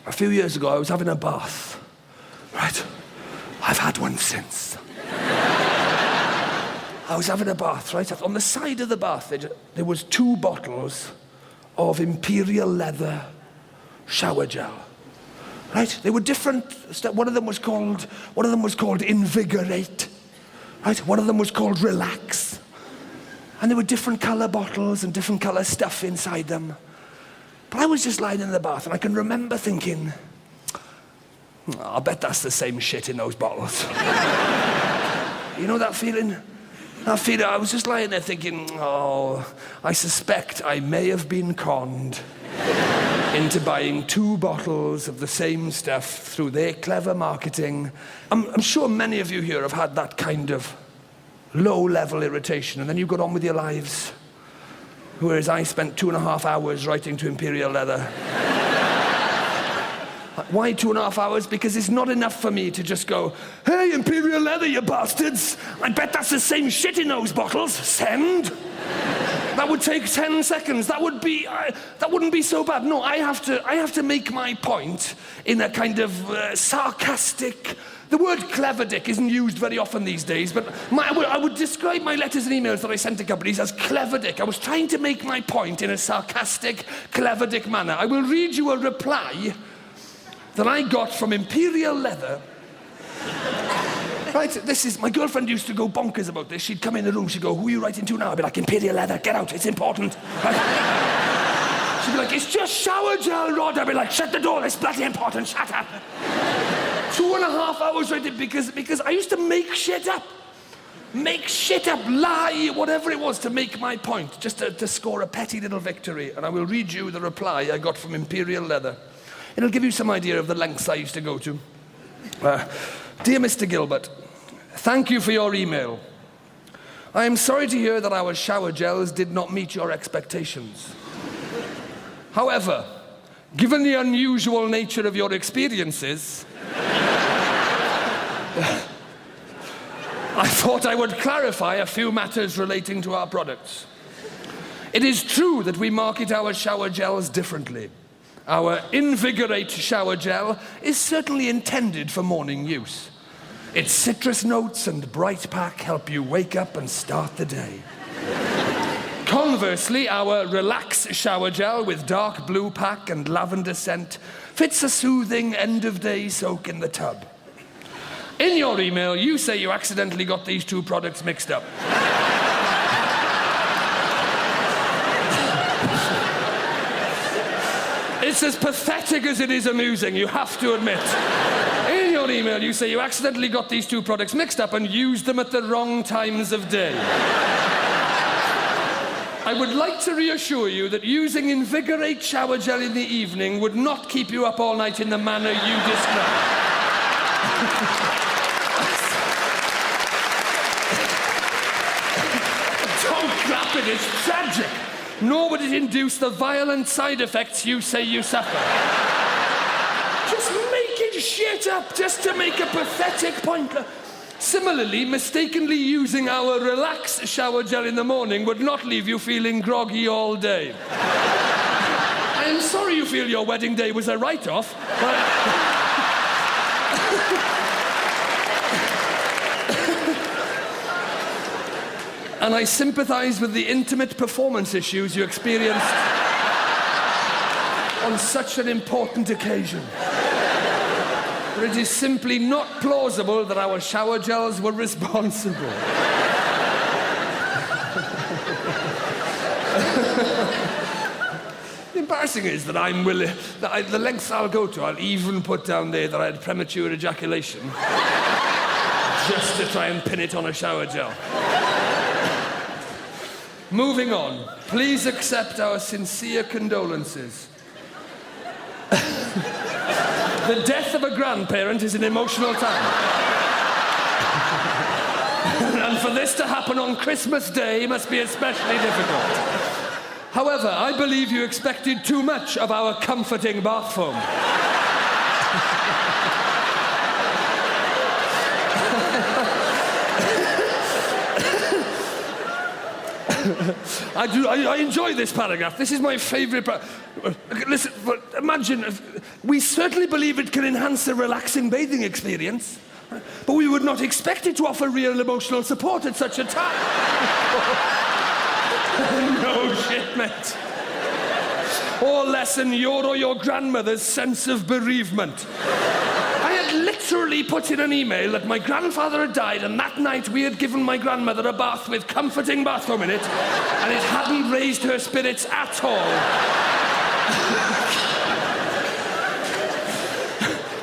a few years ago, I was having a bath. Right? I've had one since. I was having a bath, right? On the side of the bath, there was 2 bottles of imperial leather shower gel. Right? They were different. One of them was called Invigorate. Right? One of them was called Relax. And there were different colour bottles and different colour stuff inside them. But I was just lying in the bath, and I can remember thinking, I bet that's the same shit in those bottles. You know that feeling? I was just lying there thinking, oh, I suspect I may have been conned into buying 2 bottles of the same stuff through their clever marketing. I'm sure many of you here have had that kind of low-level irritation, and then you got on with your lives. Whereas I spent 2.5 hours writing to Imperial Leather. Why 2.5 hours? Because it's not enough for me to just go, hey, Imperial Leather, you bastards! I bet that's the same shit in those bottles. Send! That would take 10 seconds. That wouldn't be so bad. No, I have to make my point in a kind of sarcastic. The word clever dick isn't used very often these days, but I would describe my letters and emails that I sent to companies as clever dick. I was trying to make my point in a sarcastic, clever dick manner. I will read you a reply that I got from Imperial Leather. Right, my girlfriend used to go bonkers about this. She'd come in the room, she'd go, who are you writing to now? I'd be like, Imperial Leather, get out, it's important. Right? She'd be like, it's just shower gel, Rhod. I'd be like, shut the door, it's bloody important, shut up. 2.5 hours writing because I used to make shit up. Lie, whatever it was to make my point, just to score a petty little victory. And I will read you the reply I got from Imperial Leather. It'll give you some idea of the lengths I used to go to. Dear Mr. Gilbert, thank you for your email. I am sorry to hear that our shower gels did not meet your expectations. However, given the unusual nature of your experiences, I thought I would clarify a few matters relating to our products. It is true that we market our shower gels differently. Our Invigorate shower gel is certainly intended for morning use. Its citrus notes and bright pack help you wake up and start the day. Conversely, our Relax shower gel with dark blue pack and lavender scent fits a soothing end-of-day soak in the tub. In your email, you say you accidentally got these 2 products mixed up. It's as pathetic as it is amusing, you have to admit. In your email, you say you accidentally got these 2 products mixed up and used them at the wrong times of day. I would like to reassure you that using Invigorate shower gel in the evening would not keep you up all night in the manner you describe. Don't clap it, it's tragic. Nor would it induce the violent side effects you say you suffer. Just making shit up just to make a pathetic point. Similarly, mistakenly using our Relax shower gel in the morning would not leave you feeling groggy all day. I am sorry you feel your wedding day was a write-off, but... And I sympathize with the intimate performance issues you experienced on such an important occasion. But it is simply not plausible that our shower gels were responsible. The embarrassing is that I'm willing, the lengths I'll go to, I'll even put down there that I had premature ejaculation just to try and pin it on a shower gel. Moving on, please accept our sincere condolences. The death of a grandparent is an emotional time. And for this to happen on Christmas Day must be especially difficult. However, I believe you expected too much of our comforting bath foam. I enjoy this paragraph. This is my favourite listen, imagine, we certainly believe it can enhance a relaxing bathing experience, but we would not expect it to offer real emotional support at such a time. No shit, mate. Or lessen your or your grandmother's sense of bereavement. I had literally put in an email that my grandfather had died, and that night we had given my grandmother a bath with comforting bathroom in it, and it hadn't raised her spirits at all.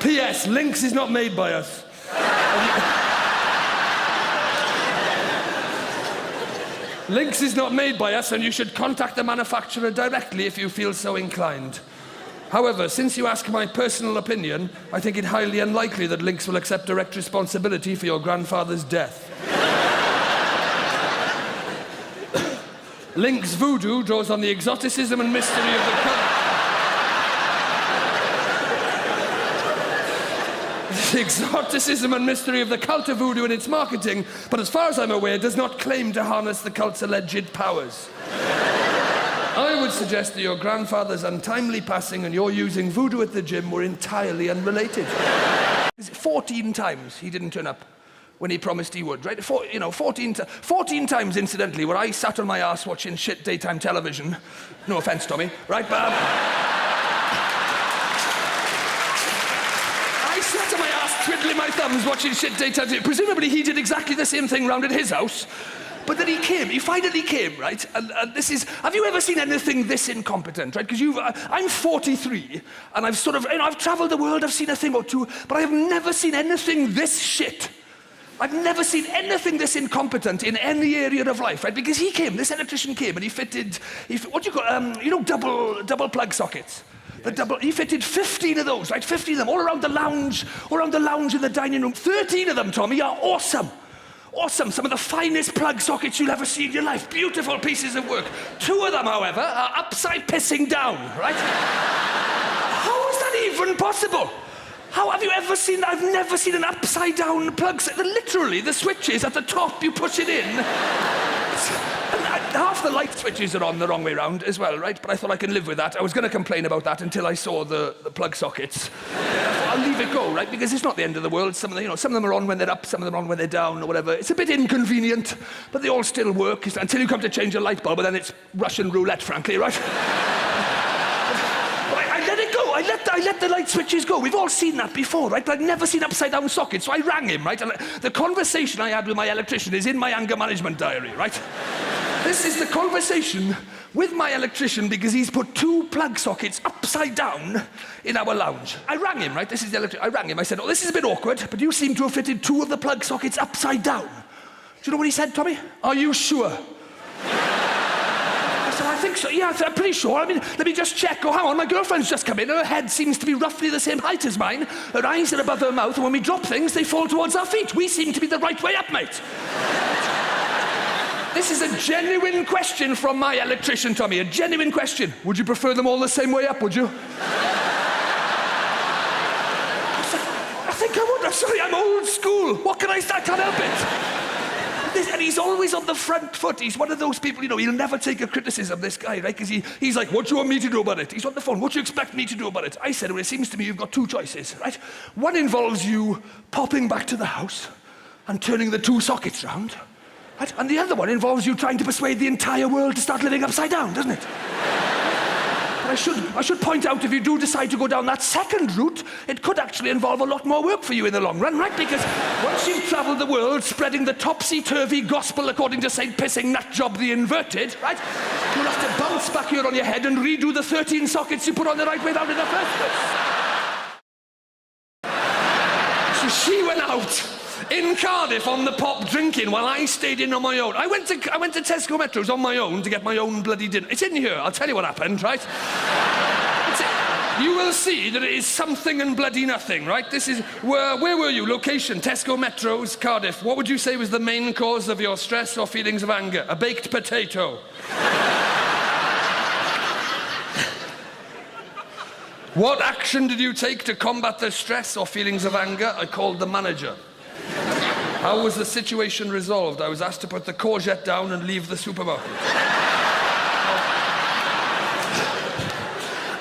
P.S. Lynx is not made by us. Lynx is not made by us, and you should contact the manufacturer directly if you feel so inclined. However, since you ask my personal opinion, I think it highly unlikely that Lynx will accept direct responsibility for your grandfather's death. Lynx voodoo draws on the exoticism and mystery of the exoticism and mystery of the cult of voodoo in its marketing, but as far as I'm aware, does not claim to harness the cult's alleged powers. I would suggest that your grandfather's untimely passing and your using voodoo at the gym were entirely unrelated. 14 times he didn't turn up when he promised he would, right? 14 times, incidentally, where I sat on my ass watching shit daytime television. No offence, Tommy, right? But I sat on my ass twiddling my thumbs watching shit daytime television. Presumably he did exactly the same thing round at his house. But then he finally came, right? And this is, have you ever seen anything this incompetent, right? Because I'm 43, and I've sort of, I've travelled the world, I've seen a thing or two, but I have never seen anything this shit. I've never seen anything this incompetent in any area of life, right? Because this electrician came, and he fitted what do you call, double plug sockets. Yes. He fitted 15 of those, right? 15 of them, all around the lounge in the dining room. 13 of them, Tommy, are awesome. Awesome, some of the finest plug sockets you'll ever see in your life. Beautiful pieces of work. 2 of them, however, are upside pissing down, right? How is that even possible? How have you ever seen that? I've never seen an upside down plug set. Literally, the switches at the top, you push it in. Half the light switches are on the wrong way round as well, right? But I thought I can live with that. I was going to complain about that until I saw the plug sockets. I'll leave it go, right? Because it's not the end of the world. Some of them are on when they're up, some of them are on when they're down, or whatever. It's a bit inconvenient, but they all still work until you come to change a light bulb, and then it's Russian roulette, frankly, right? I let it go. I let the light switches go. We've all seen that before, right? But I've never seen upside-down sockets, so I rang him, right? And the conversation I had with my electrician is in my anger management diary, right? This is the conversation with my electrician because he's put 2 plug sockets upside down in our lounge. I rang him, right? This is the electrician. I rang him. I said, this is a bit awkward, but you seem to have fitted 2 of the plug sockets upside down. Do you know what he said, Tommy? Are you sure? I said, I think so. Yeah, I'm pretty sure. I mean, let me just check. Oh, hang on, my girlfriend's just come in. Her head seems to be roughly the same height as mine. Her eyes are above her mouth, and when we drop things, they fall towards our feet. We seem to be the right way up, mate. This is a genuine question from my electrician, Tommy, a genuine question. Would you prefer them all the same way up, would you? I think I would. I'm sorry, I'm old school. What can I say? I can't help it. And he's always on the front foot. He's one of those people, he'll never take a criticism, this guy, right? Because he's like, what do you want me to do about it? He's on the phone, what do you expect me to do about it? I said, well, it seems to me you've got 2 choices, right? One involves you popping back to the house and turning the 2 sockets round. Right? And the other one involves you trying to persuade the entire world to start living upside down, doesn't it? But I should point out, if you do decide to go down that second route, it could actually involve a lot more work for you in the long run, right? Because once you've travelled the world spreading the topsy-turvy gospel according to St. Pissing Nutjob the Inverted, right? You'll have to bounce back here on your head and redo the 13 sockets you put on the right way down in the first place. So she went out in Cardiff on the pop drinking while I stayed in on my own. I went to Tesco Metros on my own to get my own bloody dinner. It's in here. I'll tell you what happened, right? You will see that it is something and bloody nothing, right? This is... Where were you? Location, Tesco Metros, Cardiff. What would you say was the main cause of your stress or feelings of anger? A baked potato. What action did you take to combat the stress or feelings of anger? I called the manager. How was the situation resolved? I was asked to put the courgette down and leave the supermarket.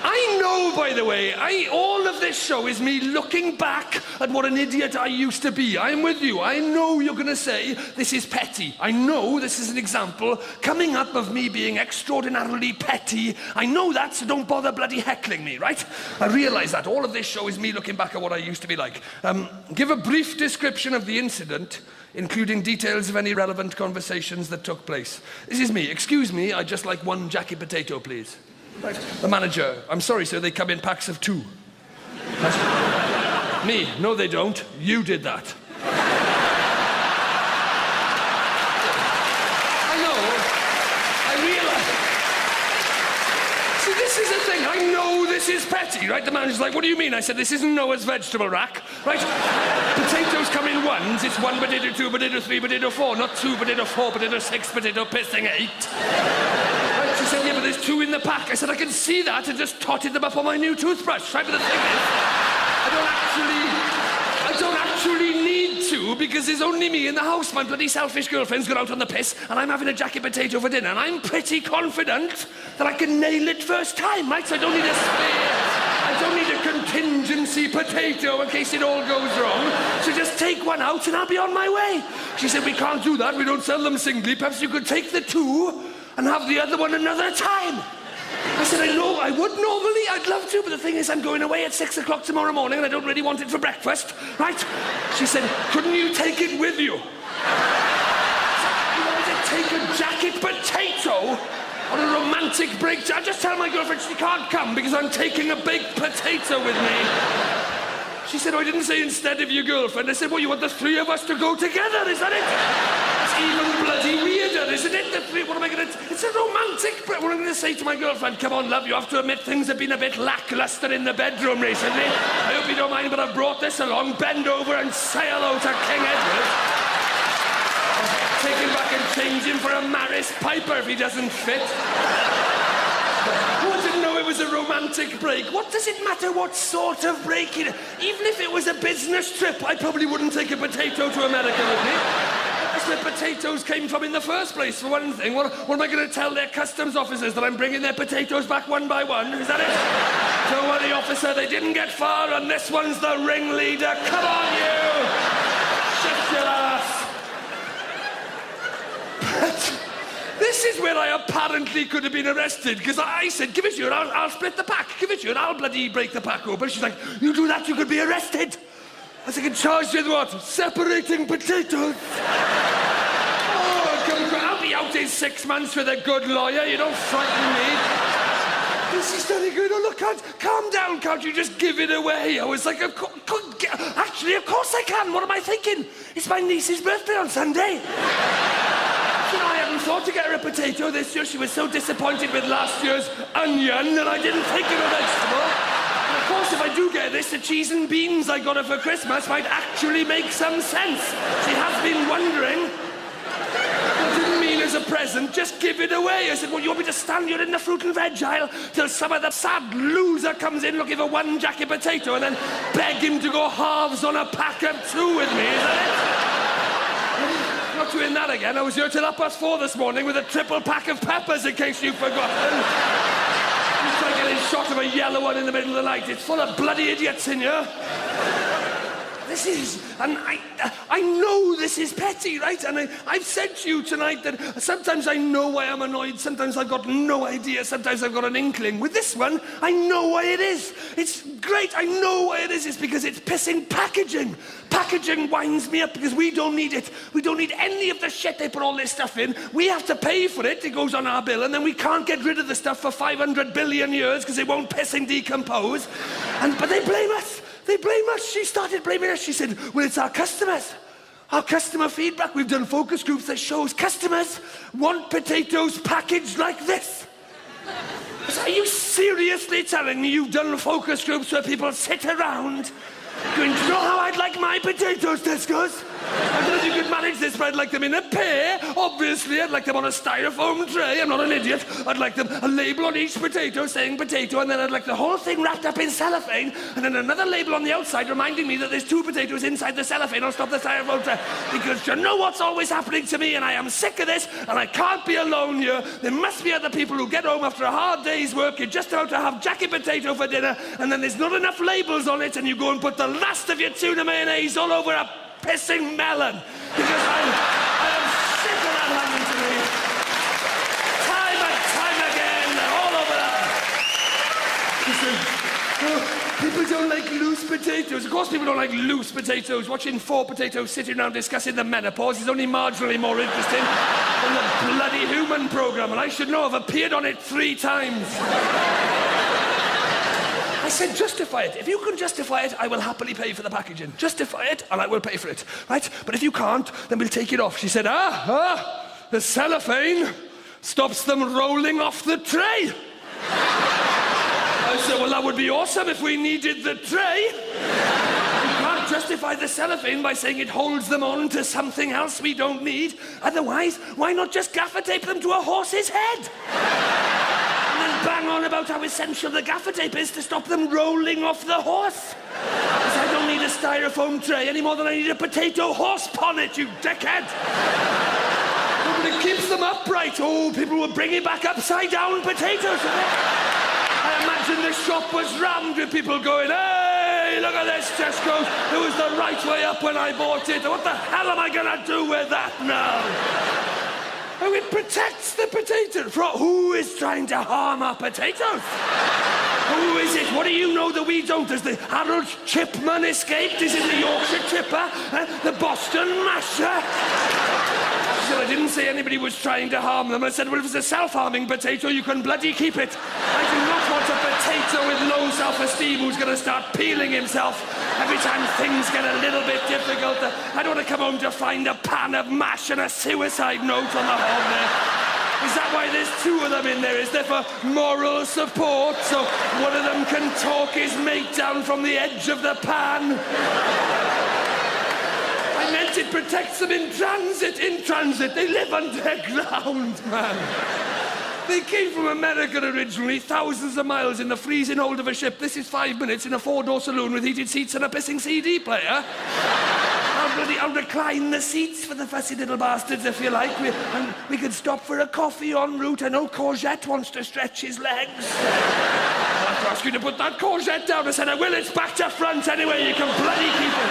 I know, by the way, all of this show is me looking back at what an idiot I used to be. I'm with you. I know you're going to say this is petty. I know this is an example coming up of me being extraordinarily petty. I know that, so don't bother bloody heckling me, right? I realise that. All of this show is me looking back at what I used to be like. Give a brief description of the incident, including details of any relevant conversations that took place. This is me. Excuse me, I'd just like one jacket potato, please. Right. The manager, I'm sorry, sir, they come in packs of 2. Me, no they don't. You did that. I know. I realise. See, this is the thing. I know this is petty, right? The manager's like, what do you mean? I said, this isn't Noah's vegetable rack, right? Potatoes come in ones. It's 1 potato, 2 potato, 3 potato, 4. Not 2 potato, 4 potato, 6 potato, pissing 8. She said, yeah, but there's 2 in the pack. I said, I can see that, and just totted them up on my new toothbrush. Right, but the thing is, I don't actually need to, because there's only me in the house. My bloody selfish girlfriend's gone out on the piss, and I'm having a jacket potato for dinner, and I'm pretty confident that I can nail it first time, right? So I don't need a spare. I don't need a contingency potato in case it all goes wrong. So just take one out, and I'll be on my way. She said, we can't do that. We don't sell them singly. Perhaps you could take the 2 and have the other one another time. I said, I know, I would normally, I'd love to, but the thing is I'm going away at 6 o'clock tomorrow morning and I don't really want it for breakfast, right? She said, couldn't you take it with you? You want me to take a jacket potato on a romantic break? I just tell my girlfriend she can't come because I'm taking a baked potato with me. She said, oh, I didn't say instead of your girlfriend. I said, well, you want the 3 of us to go together, is that it? It's even bloody weirder, isn't it? What am I going to... It's a romantic... What am I going to say to my girlfriend? Come on, love, you have to admit things have been a bit lackluster in the bedroom recently. I hope you don't mind, but I've brought this along. Bend over and say hello to King Edward. Take him back and change him for a Maris Piper if he doesn't fit. Who didn't know it was a romantic break? What does it matter what sort of break it is? Even if it was a business trip, I probably wouldn't take a potato to America with me. That's where potatoes came from in the first place, for one thing. What am I going to tell their customs officers, that I'm bringing their potatoes back one by one? Is that it? Don't worry, officer, they didn't get far, and this one's the ringleader. Come on, you! Shift your ass! This is where I apparently could have been arrested, because I said, give it to you and I'll split the pack. Give it to you and I'll bloody break the pack open. She's like, you do that, you could be arrested. I was like, charged with what? Separating potatoes. Oh, come on, I'll be out in 6 months with a good lawyer. You don't frighten me. This is very good. Oh, look, calm down, can't you just give it away? I was like, actually, of course I can. What am I thinking? It's my niece's birthday on Sunday. You know, I hadn't thought to get her a potato this year. She was so disappointed with last year's onion that I didn't think of a vegetable. And of course, if I do get this, the cheese and beans I got her for Christmas might actually make some sense. She has been wondering. I didn't mean as a present, just give it away. I said, well, you want me to stand here in the fruit and veg aisle till some of the sad loser comes in looking for one jacket potato and then beg him to go halves on a pack of 2 with me, is that it? Not doing that again. I was here till 4:30 this morning with a triple pack of peppers, in case you've forgotten. You try getting shot of a yellow one in the middle of the night. It's full of bloody idiots in here. This is, and I know this is petty, right? And I've said to you tonight that sometimes I know why I'm annoyed, sometimes I've got no idea, sometimes I've got an inkling. With this one, I know why it is. It's great, I know why it is. It's because it's pissing packaging. Packaging winds me up because we don't need it. We don't need any of the shit they put all this stuff in. We have to pay for it, it goes on our bill, and then we can't get rid of the stuff for 500 billion years because it won't piss and decompose. But they blame us. They blame us. She started blaming us. She said, well, it's our customers. Our customer feedback. We've done focus groups that shows customers want potatoes packaged like this. So are you seriously telling me you've done focus groups where people sit around Going, do you know how I'd like my potatoes, Tesco's? I don't know if you could manage this, but I'd like them in a pair. Obviously, I'd like them on a styrofoam tray. I'm not an idiot. I'd like them a label on each potato saying potato, and then I'd like the whole thing wrapped up in cellophane, and then another label on the outside reminding me that there's 2 potatoes inside the cellophane on top of the styrofoam tray. Because you know what's always happening to me, and I am sick of this, and I can't be alone here. There must be other people who get home after a hard day's work. You're just about to have jacket potato for dinner, and then there's not enough labels on it, and you go and put the last of your tuna mayonnaise all over a pissing melon, because I am sick of that happening to me. Time and time again, all over that. Listen, people don't like loose potatoes. Of course people don't like loose potatoes. Watching 4 potatoes sitting around discussing the menopause is only marginally more interesting than the bloody human programme, and I should know I've appeared on it 3 times. I said, justify it. If you can justify it, I will happily pay for the packaging. Justify it, and I will pay for it, right? But if you can't, then we'll take it off. She said, the cellophane stops them rolling off the tray. I said, well, that would be awesome if we needed the tray. You can't justify the cellophane by saying it holds them on to something else we don't need. Otherwise, why not just gaffer tape them to a horse's head? And bang on about how essential the gaffer tape is to stop them rolling off the horse. Because I don't need a styrofoam tray any more than I need a potato horse bonnet, you dickhead. No, but it keeps them upright. Oh, people will bring it back upside down potatoes. I imagine the shop was rammed with people going, hey, look at this, Tesco's. It was the right way up when I bought it. What the hell am I going to do with that now? Oh, it protects the potato. Who is trying to harm our potatoes? Who is it? What do you know that we don't? Has the Harold Chipman escaped? Is it the Yorkshire Chipper? The Boston Masher? She said, I didn't say anybody was trying to harm them. I said, well, if it's a self-harming potato, you can bloody keep it. I do not want a potato with low self-esteem who's going to start peeling himself every time things get a little bit difficult. I don't want to come home to find a pan of mash and a suicide note on the hob there. Is that why there's 2 of them in there? Is there for moral support? So one of them can talk his mate down from the edge of the pan? I meant it protects them in transit. In transit, they live underground, man. They came from America originally, thousands of miles in the freezing hold of a ship. This is 5 minutes in a 4-door saloon with heated seats and a pissing CD player. I'll recline the seats for the fussy little bastards, if you like. We could stop for a coffee en route. I know Courgette wants to stretch his legs. I'll have to ask you to put that courgette down. I said, I will. It's back to front anyway. You can bloody keep it.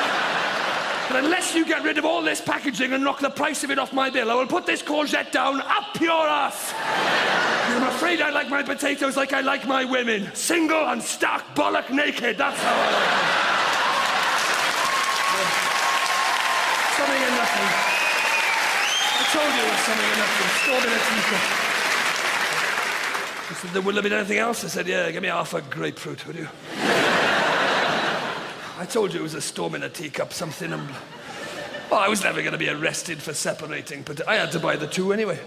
But unless you get rid of all this packaging and knock the price of it off my bill, I will put this courgette down up your ass. I'm afraid I like my potatoes like I like my women. Single and stark bollock naked. That's how I like them. Something and nothing. I told you it was something and nothing. Storm in a teacup. She said, there wouldn't have been anything else. I said, yeah, give me half a grapefruit, would you? I told you it was a storm in a teacup, something. Well, I was never going to be arrested for separating, but I had to buy the 2 anyway.